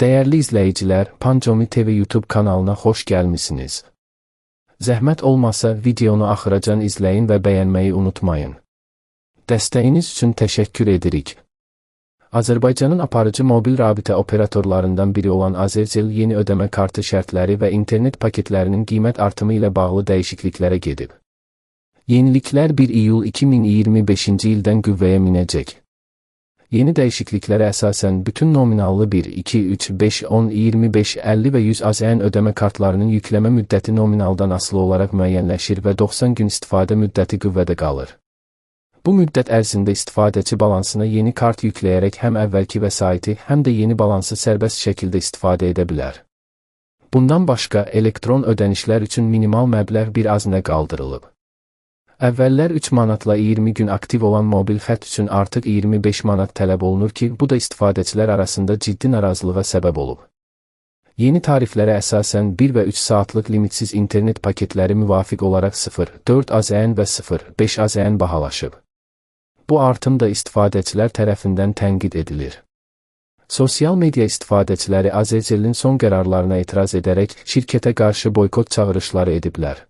Değerli izleyiciler, Pancomi TV YouTube kanalına hoş gelmişsiniz. Zəhmət olmasa videonu axıracan izləyin və bəyənməyi unutmayın. Dəstəyiniz üçün təşəkkür edirik. Azərbaycanın aparıcı mobil rabitə operatorlarından biri olan Azercell yeni ödəmə kartı şərtləri və internet paketlərinin qiymət artımı ilə bağlı dəyişikliklərə gedib. Yeniliklər 1 iyul 2025-ci ildən qüvvəyə minəcək. Yeni dəyişikliklərə əsasən bütün nominallı 1, 2, 3, 5, 10, 25, 50 və 100 AZN ödəmə kartlarının yükləmə müddəti nominaldan asılı olaraq müəyyənləşir və 90 gün istifadə müddəti qüvvədə qalır. Bu müddət ərzində istifadəçi balansına yeni kart yükləyərək həm əvvəlki vəsaiti, həm də yeni balansı sərbəst şəkildə istifadə edə bilər. Bundan başqa, elektron ödənişlər üçün minimal məbləğ bir AZN qaldırılıb. Əvvəllər 3 manatla 20 gün aktiv olan mobil xətt üçün artıq 25 manat tələb olunur ki, bu da istifadəçilər arasında ciddi narazılığa səbəb olub. Yeni tariflərə əsasən 1 və 3 saatlıq limitsiz internet paketləri müvafiq olaraq 0,4 AZN və 0,5 AZN bahalaşıb. Bu artım da istifadəçilər tərəfindən tənqid edilir. Sosial media istifadəçiləri Azercell'in son qərarlarına etiraz edərək şirkətə qarşı boykot çağırışları ediblər.